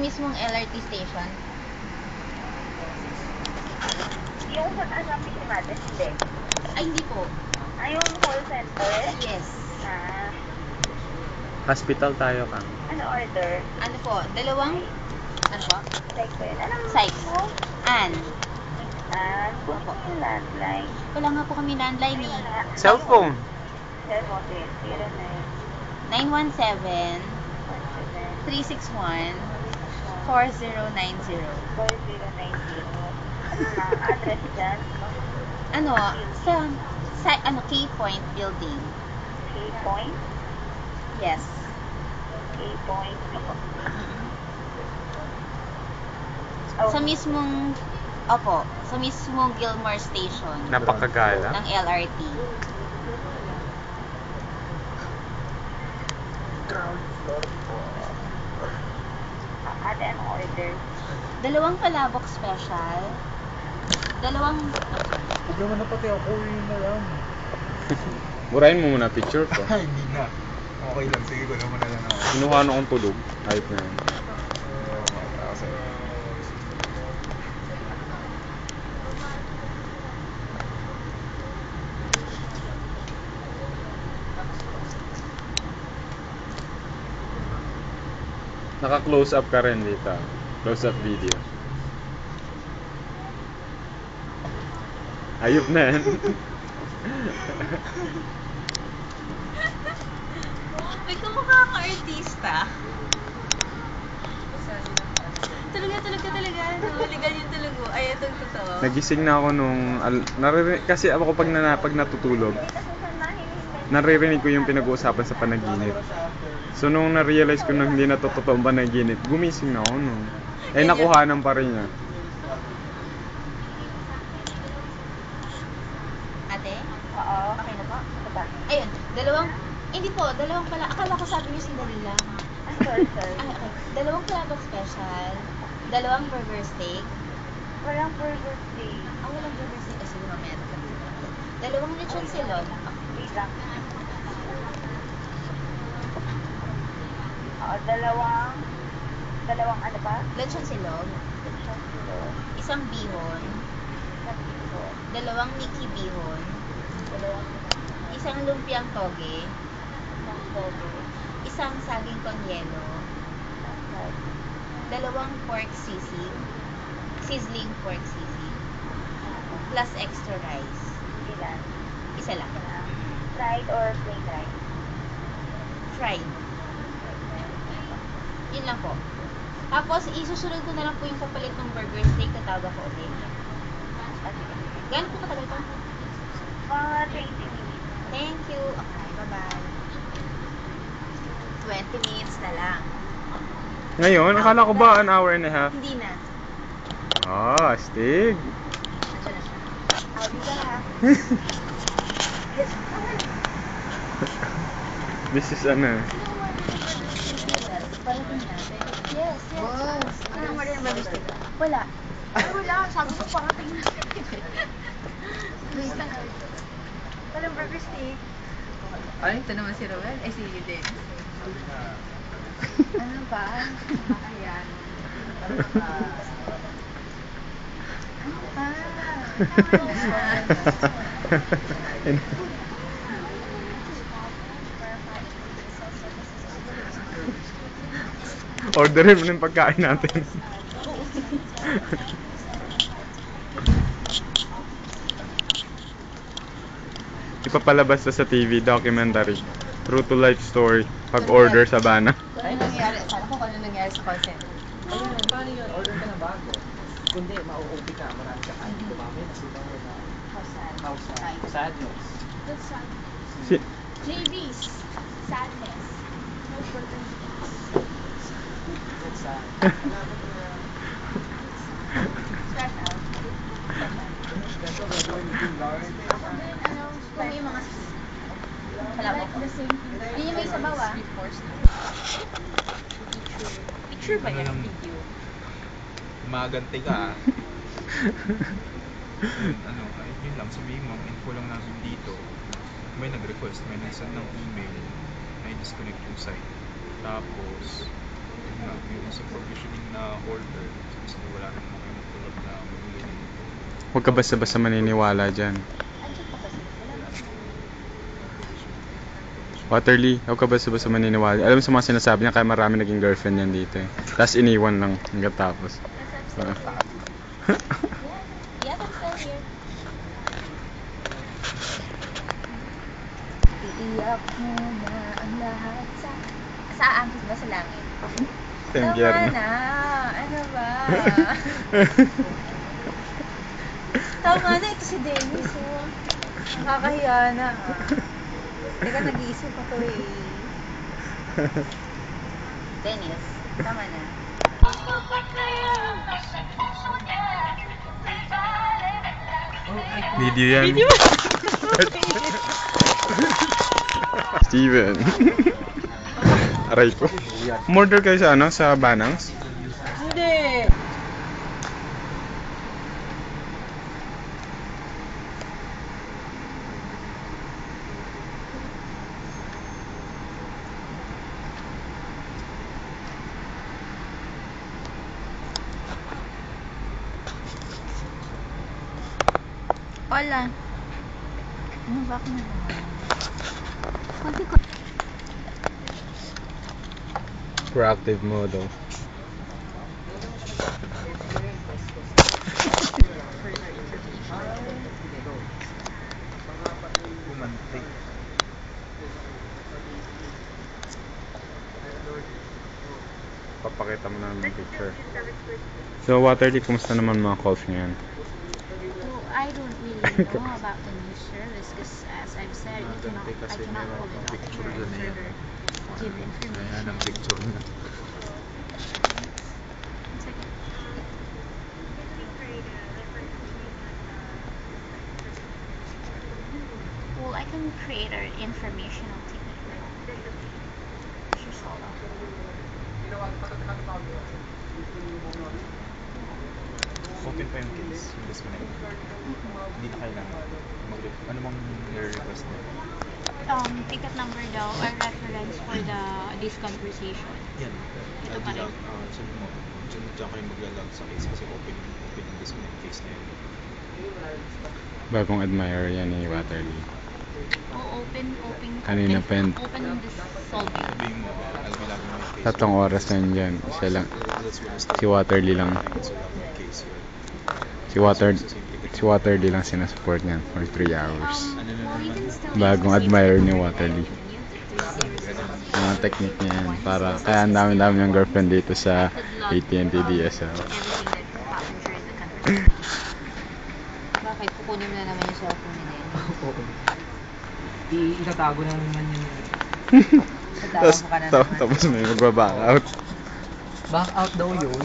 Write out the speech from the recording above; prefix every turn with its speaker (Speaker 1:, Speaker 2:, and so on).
Speaker 1: mismong LRT station.
Speaker 2: Yung sa Assumption Mates, hindi.
Speaker 1: Ay, hindi po.
Speaker 2: Ay, yung call center?
Speaker 1: Yes.
Speaker 3: Hospital tayo ka.
Speaker 2: Ano order?
Speaker 1: Ano po? Dalawang? Ano po?
Speaker 2: Like ko yun. Anong
Speaker 1: Psych.
Speaker 2: mo?
Speaker 1: Ann.
Speaker 2: Kung yung landline.
Speaker 1: Wala nga po kami landline eh.
Speaker 3: Cellphone.
Speaker 2: Cellphone din.
Speaker 1: 917 361 4090.
Speaker 2: 4090. Address dyan?
Speaker 1: Ano? Sa Key Point Building.
Speaker 2: Key Point?
Speaker 1: Yes.
Speaker 2: Key Point.
Speaker 1: Sa mismong sa mismong Gilmore Station
Speaker 3: Napakagala.
Speaker 1: ng LRT.
Speaker 2: Ate, anong order?
Speaker 1: Dalawang palabok special. Dalawang
Speaker 4: Huwag naman na pati ako yun na lang.
Speaker 3: Burahin mo muna picture ko.
Speaker 4: Ay, hindi na. Okay lang, sige ko naman na lang ako.
Speaker 3: Kinuha na akong tulog. Hype na yun. Naka-close up ka rin dito. Close up video. Ayop na yan.
Speaker 1: May kumukha kang artista. Talaga. No? Legal yung tulugo. Ay, itong totoo.
Speaker 3: Nagising na ako nung... kasi ako pag natutulog, naririnig ko yung pinag-uusapan sa panaginip. So nung na-realize ko na hindi na totoo ang panaginip, gumising na ako nung... nakuhanan pa rin niya.
Speaker 1: Ate?
Speaker 2: Oo.
Speaker 1: Okay na po?
Speaker 2: Ano ba?
Speaker 1: Ayun, hindi po, dalawang pala. Akala ko sabi niyo sandali lang.
Speaker 2: Sorry.
Speaker 1: Okay. Dalawang palabok special, dalawang burger steak.
Speaker 2: Walang burger steak.
Speaker 1: Walang burger steak kasi mamaya na kami. Dalawang lechon silog.
Speaker 2: Wait lang. Dalawang ano pa?
Speaker 1: Lechon silog. Isang bihon. Dalawang Mickey bihon. Isang lumpiang toge. Isang saging con yelo. Dalawang pork sisig. Sizzling pork sisig. Plus extra rice.
Speaker 2: Ilan?
Speaker 1: Isa lang.
Speaker 2: Fried or plain rice?
Speaker 1: Fried. Yun lang po. Tapos, isusunod ko na lang po yung kapalit ng burger steak na tawag ako ulit. Gano'n po katagal po?
Speaker 2: Mga 20 minutes.
Speaker 1: Thank you. Okay, bye-bye. 20 minutes na lang.
Speaker 3: Ngayon, akala ko ba an hour and a half?
Speaker 1: Hindi na.
Speaker 3: Astig.
Speaker 1: Nandiyan na siya.
Speaker 2: I'll be back.
Speaker 3: This is ano.
Speaker 1: Yes. Wow. Anong order ng burger steak? Wala. Wala. Sabi ko parating na. Wait lang. Walang burger steak.
Speaker 5: Ay, ito naman si Roel. Ay, si Dennis.
Speaker 1: Ano ba? Ayan.
Speaker 3: Orderin mo na yung pagkain natin. Ipapalabas na sa TV, documentary. True to life story. Pag-order sa Bana.
Speaker 5: Ano nangyari? Sana kung ano nangyari sa call center.
Speaker 4: Ayun, paano yun? Order ka na bago. Kundi, mauupi ka. Marami ka kain. Dumami na sila na house sadness.
Speaker 6: That's sad.
Speaker 3: Si
Speaker 6: JV's sadness. No burger.
Speaker 4: That's sad.
Speaker 1: Start out.
Speaker 4: That's what we're going to do, Lauren.
Speaker 1: Kung yung mga palabok.
Speaker 6: The same thing.
Speaker 1: Yun yung may sabaw ah. Picture ba yan? Video?
Speaker 4: Maganti ka. Yun lang, sabihin mo, info lang namin dito. May nag-request, may nag-send ng email, may disconnect yung site. Tapos, yun nga, yung sa provisioning na
Speaker 7: order. Kasi wala naman kayo magtulog na mamili.
Speaker 3: Huwag ka basta-basta maniniwala dyan.
Speaker 1: Andiyan pa kasi. Wala naman.
Speaker 3: Waterly, huwag ka basta-basta maniniwala. Alam mo sa mga sinasabi niya, kaya marami naging girlfriend yan dito eh. Tapos iniwan lang hanggang tapos.
Speaker 1: Yes, I'm still here. Yes, I'm still here. Iiyak mo na ang lahat sa... Sa angkis ba sa langit?
Speaker 3: Sa impyerno.
Speaker 1: Tama na! Ano ba? Tama na, ito si Dennis, oh. Nakakahiya na, ah. Teka, nag-iisip ako eh. Dennis, tama na.
Speaker 3: Video yan. Steven. Aray ko. Murder kayo sa ano? Sa Banangs?
Speaker 1: Hindi! Hola. Ano ba ako na naman? Konti ko.
Speaker 3: Proactive mode oh.
Speaker 7: Umantik.
Speaker 3: Papakita mo naman yung picture. So, Waterly, kumusta naman mga calls ngayon?
Speaker 6: Well, I don't really know about the new service because, as I've said, I cannot pull it off
Speaker 7: Picture
Speaker 6: here
Speaker 7: dyan
Speaker 6: and
Speaker 7: eh.
Speaker 6: further give
Speaker 7: Ayan
Speaker 6: information.
Speaker 7: ang picture niya.
Speaker 6: One second. Well, I can create an informational TV. It's just all up.
Speaker 7: Open pa yung case, yung disconnect. Hindi na kailangan. Ano bang i-request mo?
Speaker 6: Ticket number daw or reference for this conversation.
Speaker 7: Yan.
Speaker 6: Ito pa rin.
Speaker 7: Sabi mo, dyan kayo maglalog sa case kasi open yung disconnect case na yun.
Speaker 3: Bagong admirer yan ni Waterly.
Speaker 6: Oh, open.
Speaker 3: Kanina pa yan.
Speaker 6: Open this solving.
Speaker 7: Sabihin mo, I'll be logging my case.
Speaker 3: 3 oras na yun dyan. Siya lang.
Speaker 7: That's where I start.
Speaker 3: Si Waterly lang.
Speaker 7: So, log my case here.
Speaker 3: Si Waterly lang sinasupport niyan for 3 hours.
Speaker 7: Ano na
Speaker 6: Well, you
Speaker 7: naman?
Speaker 6: can still
Speaker 3: Bagong
Speaker 6: use the same
Speaker 3: admirer ni
Speaker 6: technique
Speaker 3: Waterly.
Speaker 6: that you use it to series.
Speaker 3: Mga technique niya yan. Para, kaya ang dami-dami niyang girlfriend dito sa AT&T DSL.
Speaker 6: Everything that happened during the conversation.
Speaker 1: Bakit? Kukunin mo na naman yung cellphone ni Dennis.
Speaker 4: Oo. Itatago na naman yun.
Speaker 1: Tatawa mo ka na naman.
Speaker 3: Tapos may magbaback out.
Speaker 4: Back out daw yun.